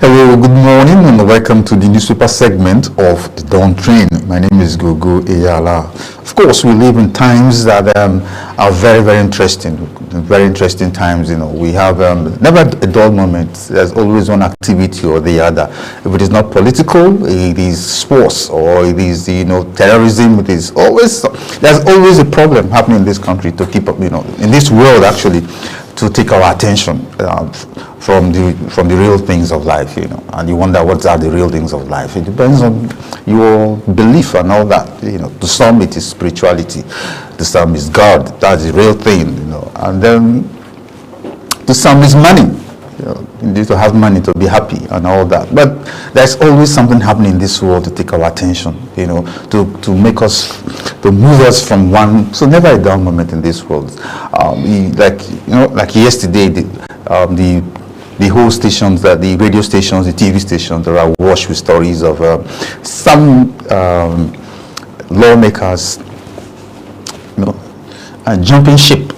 Hello, good morning, and welcome to the newspaper segment of the Dawn Train. My name is Gogo Eyala. Of course, we live in times that are very, very interesting. Very interesting times. We have never a dull moment. There's always one activity or the other. If it is not political, it is sports, or it is terrorism. There's always a problem happening in this country to keep up. In this world actually, to take our attention from the real things of life, and you wonder what are the real things of life. It depends on your belief and all that. To some it is spirituality, to some is God. That's the real thing, and then to some is money. You need to have money to be happy and all that. But there's always something happening in this world to take our attention, to make us, to move us from one. So never a down moment in this world. Like yesterday, the whole stations, the radio stations, the TV stations, are washed with stories of some lawmakers, jumping ship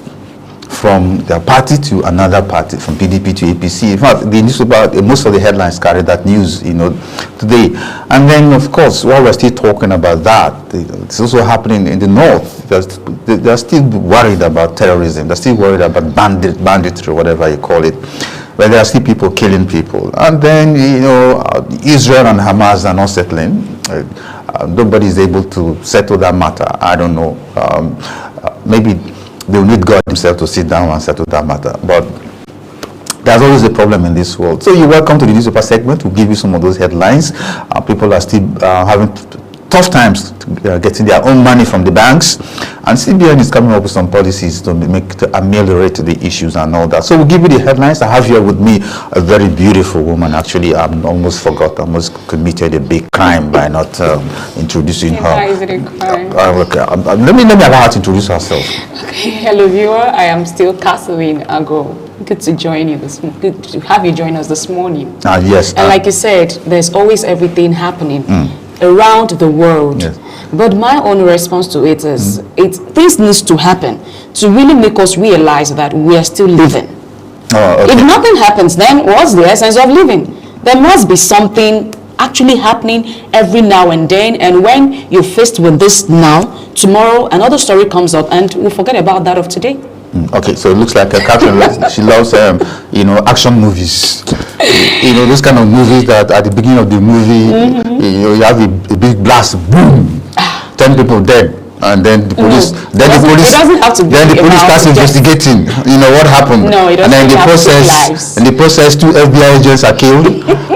from their party to another party, from PDP to APC. In fact, the newspaper, most of the headlines carry that news, today. And then, of course, while we're still talking about that, it's also happening in the north. They're still worried about terrorism. They're still worried about banditry, whatever you call it. But there are still people killing people. And then, Israel and Hamas are not settling. Nobody is able to settle that matter. I don't know. Maybe they will need God himself to sit down and settle that matter. But there's always a problem in this world. So you're welcome to the newspaper segment. We'll give you some of those headlines. People are still having tough times getting their own money from the banks. And CBN is coming up with some policies to ameliorate the issues and all that. So we'll give you the headlines. I have here with me a very beautiful woman. Actually, I almost forgot. I almost committed a big crime by not introducing her. Why is it a crime? Let me allow her to introduce herself. Okay, hello viewer. I am still Catherine Ago. Good to join you good to have you join us this morning. Yes. And like you said, there's always everything happening around the world. Yes. But my own response to it is, things needs to happen to really make us realize that we are still living. Okay. If nothing happens, then what's the essence of living? There must be something actually happening every now and then, and when you're faced with this now, tomorrow another story comes up and we forget about that of today. Okay, so it looks like Catherine, she loves, action movies. Those kind of movies that at the beginning of the movie, you have a big blast, boom, 10 people dead. And then the police, it doesn't have to be then the police starts investigating, what happened. No, it doesn't. And then in the process, 2 FBI agents are killed,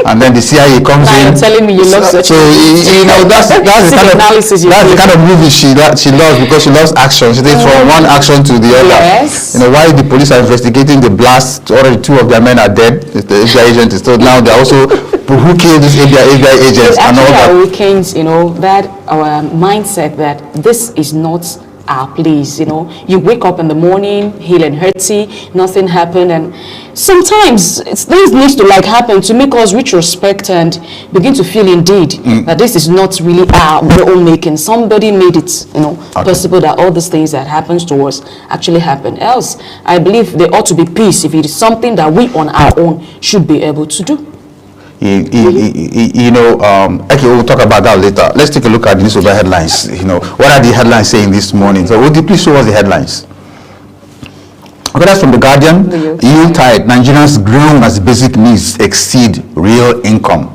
and then the CIA comes in. You're telling me you love such. So that's the kind of movie she loves, because she loves action. She takes from one action to the other. Yes. While the police are investigating the blast, already 2 of their men are dead. The FBI agent is told now they're also who killed these FBI agents and all that. It actually awakens, that our mindset that this is not our place. You wake up in the morning, heel and hurty, nothing happened, and sometimes things need to happen to make us retrospect and begin to feel indeed that this is not really our own making. Somebody made it, possible that all these things that happens to us actually happen. Else, I believe there ought to be peace if it is something that we on our own should be able to do. Okay, we'll talk about that later. Let's take a look at the newspaper headlines. What are the headlines saying this morning? So would you please show us the headlines? Okay, that's from The Guardian. EU tied, Nigerians groan as basic needs exceed real income.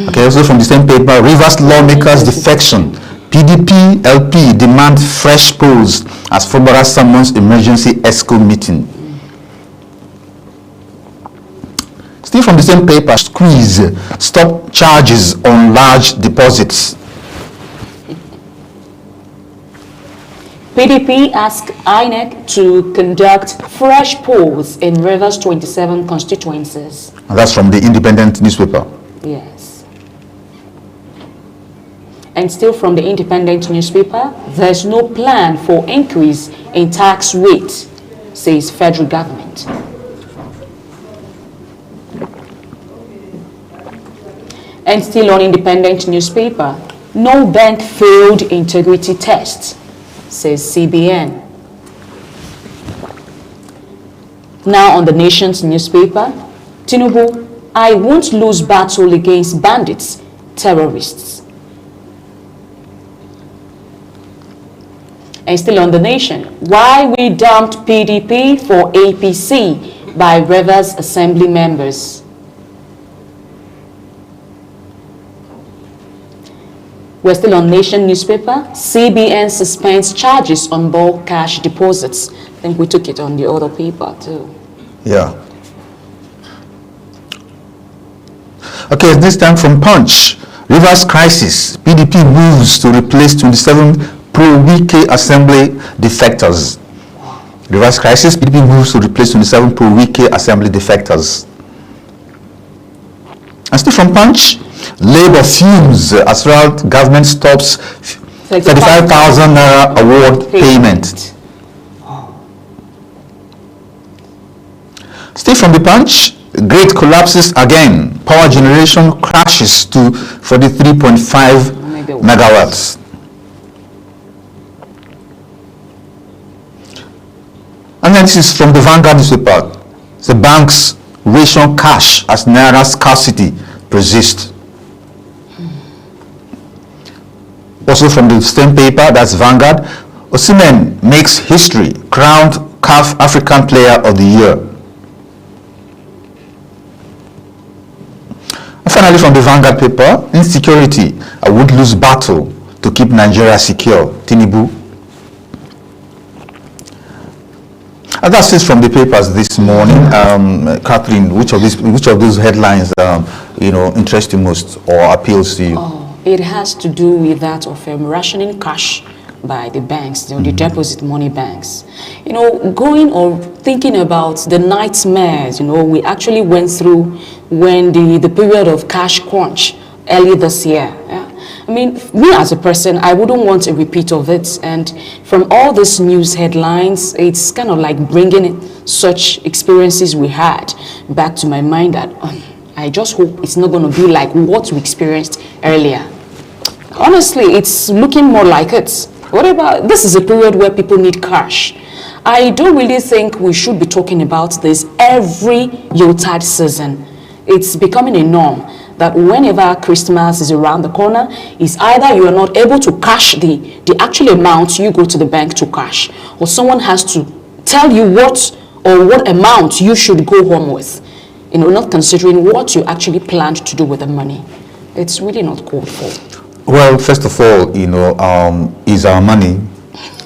Okay, also from the same paper, Rivers lawmakers defection. PDP LP demand fresh polls as Fubara summons emergency ESCO meeting. Still from the same paper, squeeze, stop charges on large deposits. PDP asked INEC to conduct fresh polls in Rivers 27 constituencies. And that's from the Independent newspaper. Yes. And still from the Independent newspaper, there's no plan for increase in tax rate, says federal government. And still on Independent newspaper, no bank failed integrity test, says CBN. Now on the Nation's newspaper, Tinubu, I won't lose battle against bandits, terrorists. And still on The Nation, why we dumped PDP for APC by Rivers Assembly members. We're still on Nation newspaper. CBN suspends charges on bulk cash deposits. I think we took it on the other paper too. Yeah. Okay, this time from Punch. Rivers crisis. PDP moves to replace 27 pro-Wike Assembly defectors. Rivers crisis. PDP moves to replace 27 pro-Wike Assembly defectors. And still from Punch. Labour fumes as well. Government stops 35,000 naira award payment. Still from the Punch. Grid collapses again. Power generation crashes to 43.5 megawatts. And then this is from the Vanguard newspaper. The banks ration cash as naira scarcity persists. Also from the same paper, that's Vanguard, Osimhen makes history, crowned CAF African Player of the Year. And finally from the Vanguard paper, insecurity, a would-lose battle to keep Nigeria secure, Tinubu. And that's it from the papers this morning. Catherine, which of those headlines interest you most or appeals to you? It has to do with that of rationing cash by the banks, the deposit money banks. Going or thinking about the nightmares, we actually went through when the period of cash crunch early this year. Yeah? I mean, me as a person, I wouldn't want a repeat of it. And from all these news headlines, it's kind of like bringing such experiences we had back to my mind that I just hope it's not going to be like what we experienced earlier. Honestly, it's looking more like it. What about, this is a period where people need cash. I don't really think we should be talking about this every Yuletide season. It's becoming a norm that whenever Christmas is around the corner, it's either you are not able to cash the actual amount you go to the bank to cash, or someone has to tell you what amount you should go home with. Not considering what you actually planned to do with the money. It's really not called for. Well, first of all, is our money,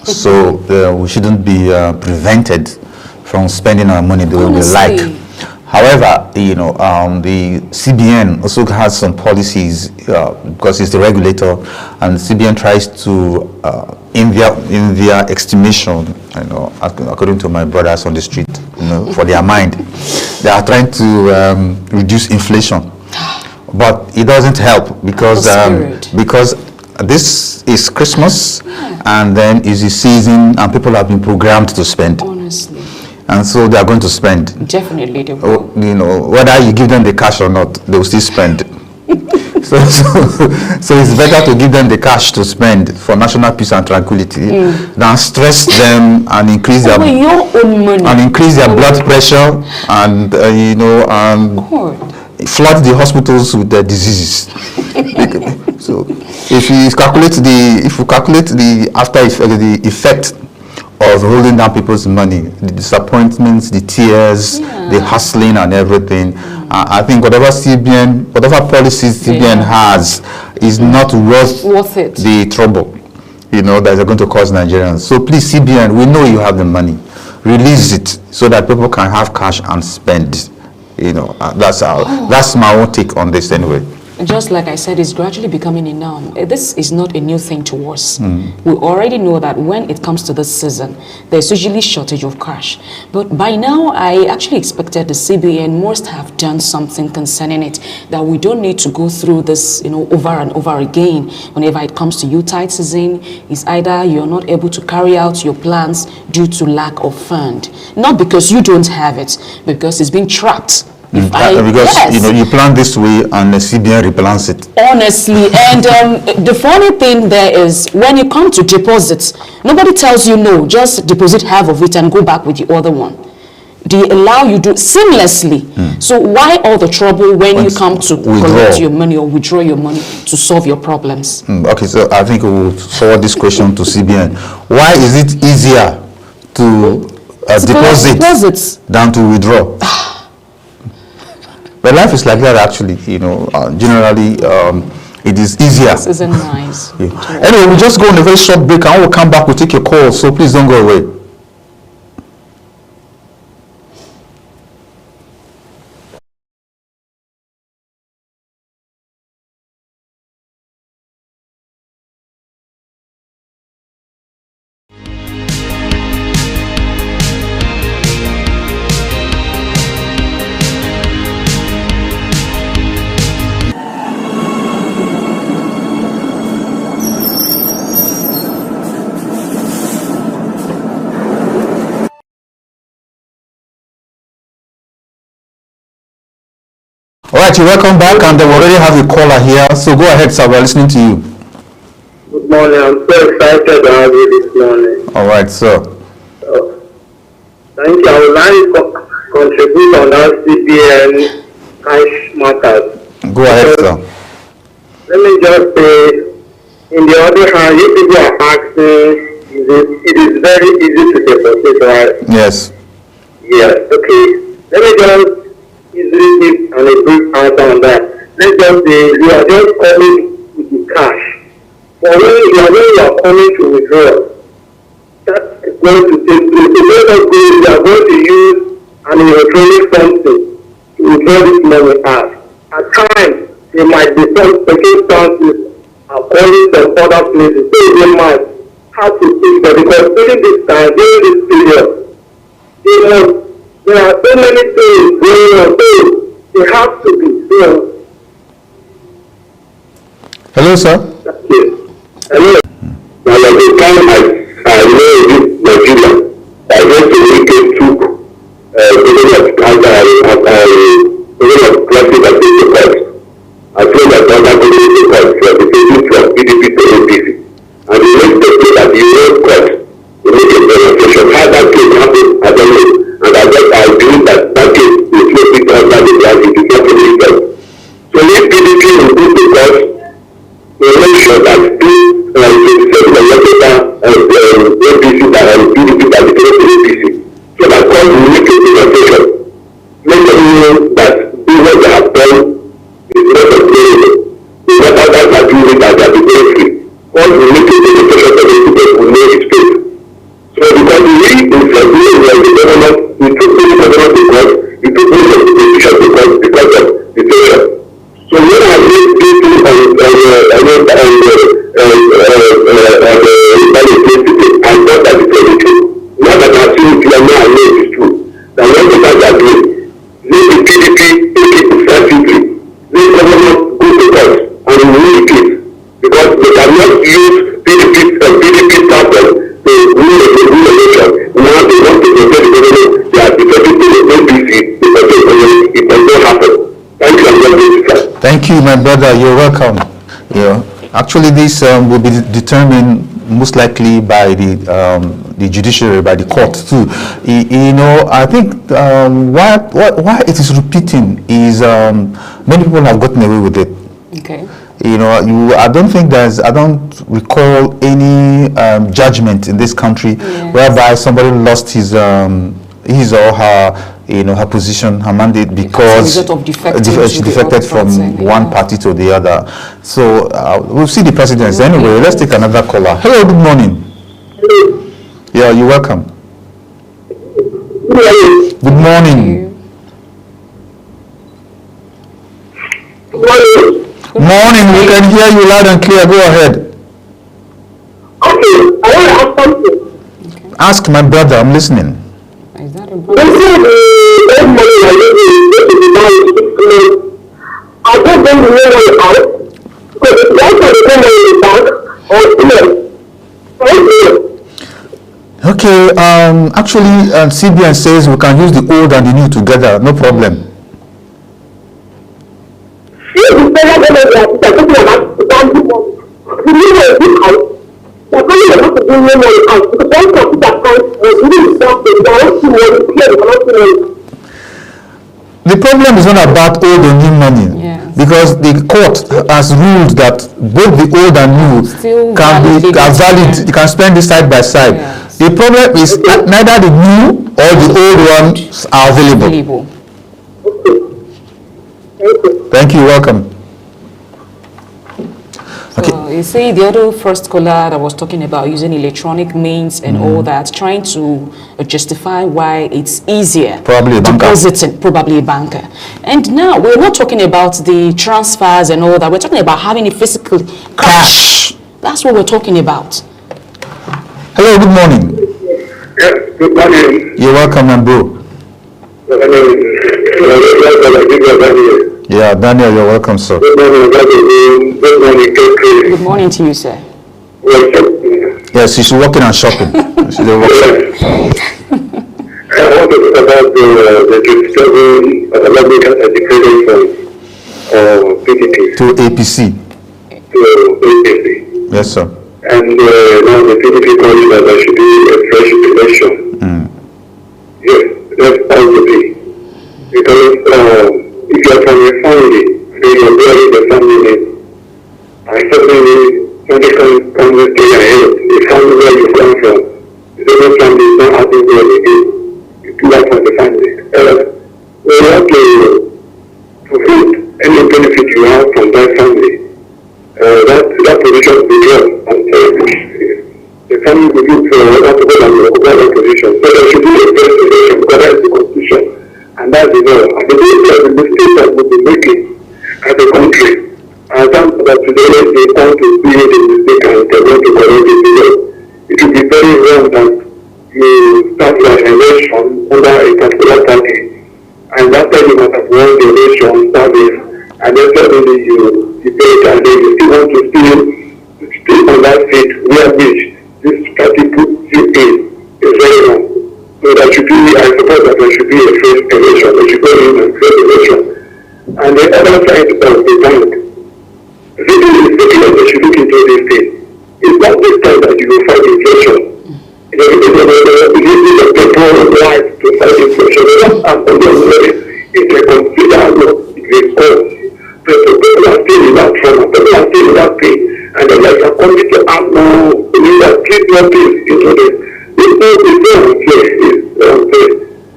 so we shouldn't be prevented from spending our money the way we like. However, the CBN also has some policies because it's the regulator, and the CBN tries to, in their estimation, according to my brothers on the street, for their mind, they are trying to reduce inflation, but it doesn't help because this is Christmas, and then is the season, and people have been programmed to spend. Honestly. And so they are going to spend. Definitely they will. Whether you give them the cash or not, they will still spend. so it's better to give them the cash to spend for national peace and tranquility than stress them and increase their blood pressure and flood the hospitals with their diseases. So if you calculate the after effect, the effect of holding down people's money, the disappointments, the tears, the hustling and everything, I think whatever policies CBN has is not worth it. the trouble that they're going to cause Nigerians. So please, CBN, we know you have the money, release it so that people can have cash and spend. That's my own take on this anyway. Just like I said, it's gradually becoming a norm. This is not a new thing to us. We already know that when it comes to this season, there's usually shortage of cash. But by now, I actually expected the CBN must have done something concerning it, that we don't need to go through this, over and over again. Whenever it comes to Yuletide season, it's either you're not able to carry out your plans due to lack of fund. Not because you don't have it, because it's been trapped. You plan this way and the CBN replans it. Honestly, and the funny thing there is when you come to deposits, nobody tells you no, just deposit half of it and go back with the other one. they allow you to seamlessly. So why all the trouble when you come to collect your money or withdraw your money to solve your problems? Okay, so I think we'll forward this question to CBN. Why is it easier to deposit than to withdraw? But life is like that, actually. Generally, it is easier. This isn't nice. Yeah. Anyway, we'll just go on a very short break and we'll come back. We'll take your call, so please don't go away. All right, you're welcome back, and we already have a caller here. So go ahead, sir. We're listening to you. Good morning. I'm so excited to have you this morning. All right, sir. Thank you. I would like to contribute on that CBN cash matters. Go ahead, sir. Let me just say, in the other hand, if people are asking, it is very easy to deposit, right? Yes. Yes. Okay. Let me just easily give a brief answer on that. Let's just say you are just coming with the cash. But when you are coming to withdraw, that is going to take place. So let us say you are going to use an electronic something to withdraw this money out. At times, there might be some circumstances according to other places. So they might have to think that because during this time, during this period, there are so many things going on, so they have to be there. Hello, sir. Hello. Now, at the time I know this Nigeria, I went to UK took of classes at the course. I told my brother going to the course for the taking from PDP to APC. And the next step that the Europe court to make a demonstration. How that case happened, I don't know. And I believe that case is not because that is right, it is not illegal. So if PDP will go to court, we make sure that this APC that PDP that is APC, so that court will make a demonstration. Let them know that this what they have done is not sustainable. It's not others are doing it that they are very free. Court will make a demonstration that the people will know its faith. So because we in the government, we took many government to court, we took many of the decisions to court because of the session. So when I read this thing I thought that it was true. Now that I've seen it clear, now I know it is true. That when the guys are doing, let the PDP take it seriously. Let government go to court and rule the case. Because they cannot use PDP platform to rule election. Now they want to protect the government. They are defending the APC because it does not happen. Thank you, and Thank you, my brother. You're welcome. Yeah. Actually, this will be determined most likely by the judiciary, by the court too. I think why it is repeating is many people have gotten away with it. Okay. I don't recall any judgment in this country whereby somebody lost his or her her position, her mandate, because she defected from one party to the other. So we'll see the precedents. Anyway, let's take another caller. Hello, good morning. Yeah, you're welcome. Good morning. Morning, we can hear you loud and clear. Go ahead. Okay, I want to ask something. Okay. Ask my brother, I'm listening. Is that a Okay, actually, CBN says we can use the old and the new together, no problem. no money out. Because one computer account was really something. They are not seeing money, clear, they cannot see money. The problem is not about old or new money, because the court has ruled that both the old and new Still can be valid. You can spend it side by side. Yes. The problem is that neither the new or the old ones are available. Thank you. Welcome. So you see, the other first caller that was talking about using electronic means and all that, trying to justify why it's easier. Probably a banker. Depositing, probably a banker. And now we're not talking about the transfers and all that. We're talking about having a physical cash. That's what we're talking about. Hello. Good morning. Yes, good morning. You're welcome, my bro. Yeah, Daniel, you're welcome, sir. Good morning, good morning, Good morning to you, sir. Yes, she's working and shopping. She's a worker. I want to talk about the discovery of the medical education from PDP To APC. to APC. Yes, sir. And now the PDP calls that there should be a fresh election. Yes, that's how to be. Because if you are from a family, then you are bearing the family name. I certainly somebody comes to stay ahead. The family where you come from, the other family is not having there again. You do that for the family. We have to fulfill any benefit you have from that family. That position will be dropped. The family will look for that to go and occupy that position. So there should be a first election because that is the constitution. And that's the law. And the mistake that we'll be making as a country, and thank that today they want to see the mistake and they want to correct it today. It will be very wrong that you start your election under a particular party, and after you must have won the election service, and then suddenly you debate and then you still want to stay on that seat where which this party puts you in is very wrong. So that should be, I suppose that there should be a first election, there should go in a first election. And the other side of the bank, really is looking at they should look into this thing. It's not this time that you will fight inflation. It is a people right to fight inflation. It's not it's a considerable cause. So people are still in that trauma, people are still in that pain, and they're like, I'm coming to add more, keep more things into this. It's not unfair.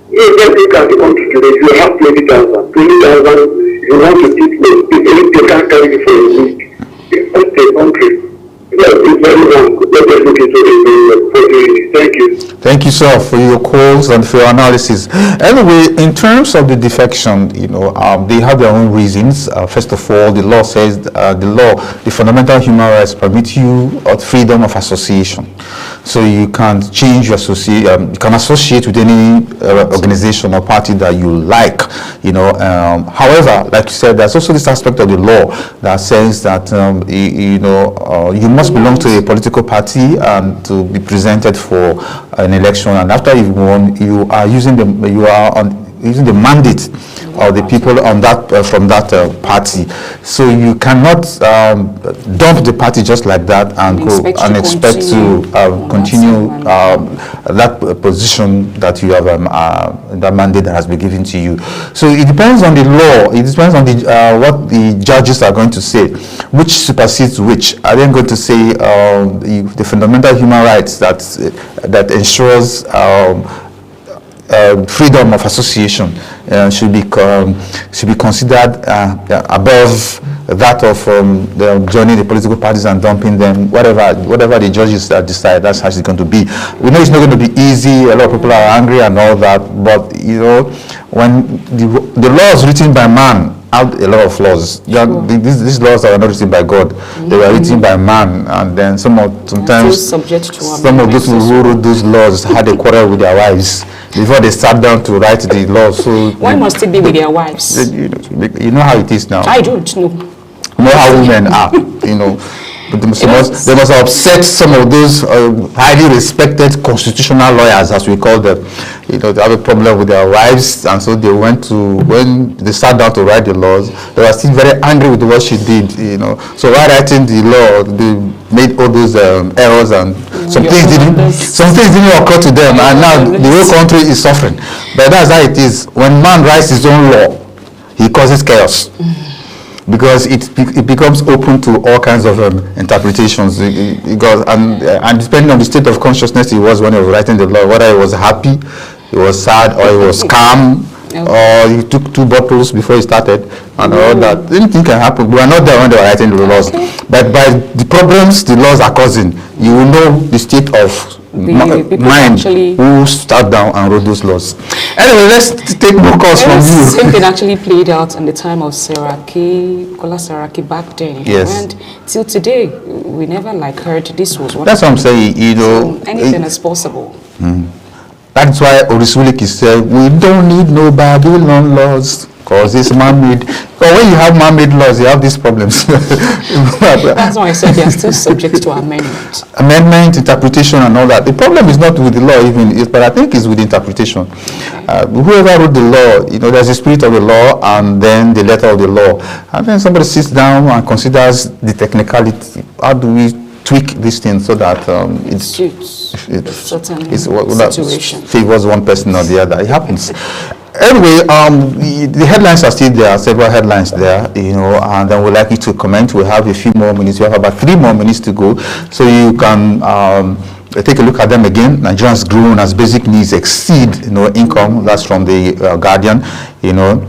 You can look at the country today, you have 20,000. 20,000, you want to eat meat, you can't carry it for a week. It's not a country. Yes, it's very wrong. Let us look into it. Thank you. Thank you, sir, for your calls and for your analysis. Anyway, in terms of the defection, they have their own reasons. First of all, the law says the fundamental human rights permit you freedom of association. So you can change your you can associate with any organization or party that you like. However, like you said, there's also this aspect of the law that says that you must belong to a political party and to be presented for an election, and after you've won, you are using the mandate of the people on that from that party. So you cannot dump the party just like that and expect to continue that position that you have, that mandate that has been given to you. So it depends on the law. It depends on what the judges are going to say, which supersedes which. Are they going to say the fundamental human rights that ensures freedom of association should be considered above that of joining the political parties and dumping them? Whatever the judges decide, that's how it's going to be. We know it's not going to be easy. A lot of people are angry and all that, but when the law is written by man, out a lot of laws. These laws are not written by God. They were written by man, and then sometimes some of those who wrote those laws had a quarrel with their wives before they sat down to write the law. So why must it be with their wives? You know how it is now. I don't know. You know how women are. But they must have upset some of those highly respected constitutional lawyers, as we call them. You know, they have a problem with their wives, and so they went to, when they sat down to write the laws, they were still very angry with what she did, you know. So while writing the law, they made all those errors, and some things didn't occur to them, and now the whole country is suffering. But that's how it is. When man writes his own law, he causes chaos. Because it becomes open to all kinds of interpretations. Because and depending on the state of consciousness he was when he was writing the law, whether he was happy, he was sad, or he was calm, or he took 2 bottles before he started, and all that. Anything can happen. We were not there when they were writing the laws. But by the problems the laws are causing, you will know the state of mind who sat down and wrote those laws. Anyway, let's take more calls from you. Same thing actually played out in the time of Kola Saraki back then. Yes. And till today, we never heard this was one. That's what I'm saying. You know, so anything is possible. That's why Orisulik said, we don't need no Babylon laws, because it's man-made. But when you have man-made laws, you have these problems. That's why I said they are still subject to amendment. Amendment, interpretation, and all that. The problem is not with the law even, but I think it's with interpretation. Whoever wrote the law, you know, there's the spirit of the law and then the letter of the law. And then somebody sits down and considers the technicality. How do we tweak this thing so that it favors one person or the other? It happens. Anyway, the headlines are still there, several headlines there, you know, and then we'd like you to comment. We have a few more minutes. We have about 3 more minutes to go, so you can take a look at them again. Nigerians grown as basic needs exceed, you know, income. That's from the Guardian, you know,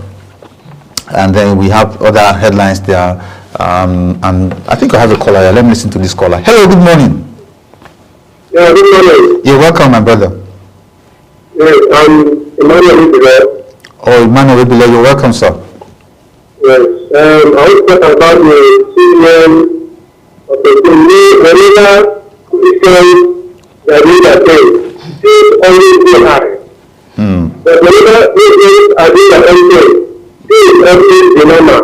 and then we have other headlines there. And I think I have a caller here. Let me listen to this caller. Hello, good morning. Yeah, good morning. You're welcome, my brother. Yes, Emmanuel Ibile. Oh, Emmanuel Ibile, you're welcome, sir. Yes, I want to talk about the children of the whenever Christians that read their faith, they always go high. But whenever Christians are doing their own thing, this is always the normal.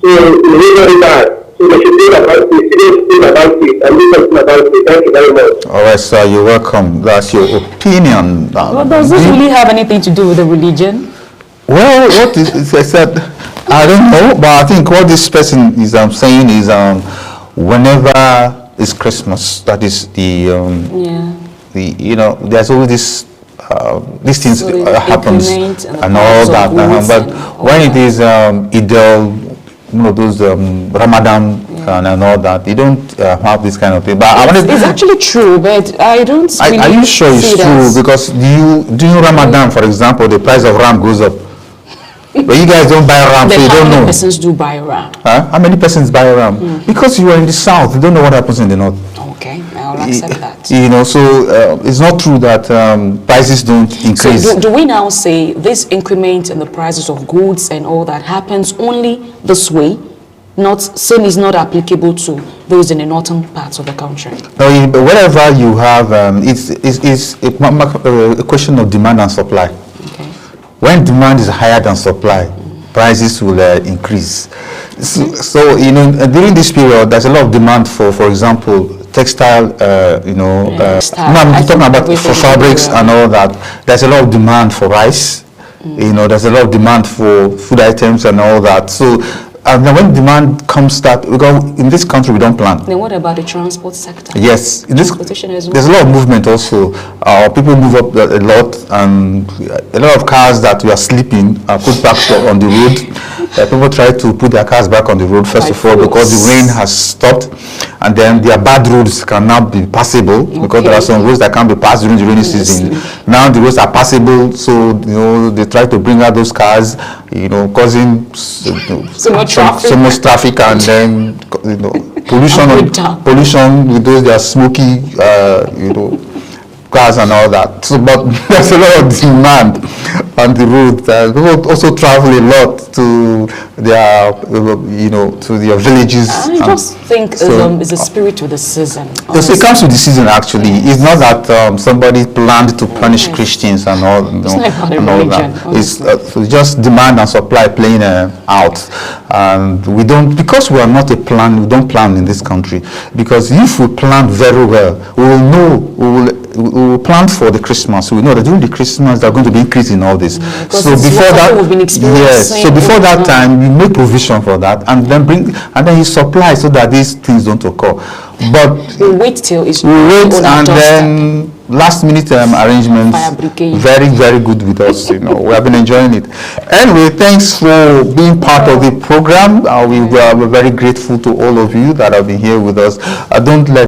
So it's really bad. So they should think about it, and do something about it. Thank you very much. All right, sir, you're welcome. That's your opinion. Well, does this really have anything to do with the religion? Well, what is I said, I don't know, but I think what this person is saying is whenever it's Christmas, that is the you know, there's always this these things happens and all that. But when it is Idel, you know, those Ramadan and all that, they don't have this kind of thing. But it's actually true, but I don't really are you sure it's true? Because during Ramadan, for example, the price of ram goes up. But you guys don't buy ram, so you don't know. How many persons do buy ram? How many persons buy ram? Because you are in the south, you don't know what happens in the north. Okay, I'll accept that. You know, so it's not true that prices don't increase. So do we now say this increment in the prices of goods and all that happens only this way? Same is not applicable to those in the northern parts of the country. No, wherever you have, it's a question of demand and supply. Okay. When demand is higher than supply, prices will increase. So, you know, during this period, there's a lot of demand for example, textile, you know, I'm talking about for fabrics and all that. There's a lot of demand for rice. You know, there's a lot of demand for food items and all that. So, and then when demand comes because in this country we don't plan. Then what about the transport sector? Yes, transportation as well. There's a lot of movement also. People move up a lot, and a lot of cars that were sleeping are put back on the road. People try to put their cars back on the road first of all because the rain has stopped, and then their bad roads can now be passable because there are some roads that can't be passed during the rainy season. Now the roads are passable, so you know they try to bring out those cars, you know, causing so much traffic, and then you know pollution with those their smoky you know cars and all that. So, but there's a lot of demand on the road. People also travel a lot to their, to their villages. I just think it's a spirit with the season. Yes, it comes with the season actually. It's not that somebody planned to punish Christians and all, It's not about and all religion, that. It's just demand and supply playing out. And we don't, because we are not we don't plan in this country. Because if we plan very well, we will know, we will plan for the Christmas. We know that during the Christmas there are going to be increase in all this. So before that, yes. So before that time, we make provision for that, and then you supply so that these things don't occur. But we wait till it's and then last minute arrangements. Very, very good with us. We have been enjoying it. Anyway, thanks for being part of the program. We are very grateful to all of you that have been here with us. Don't let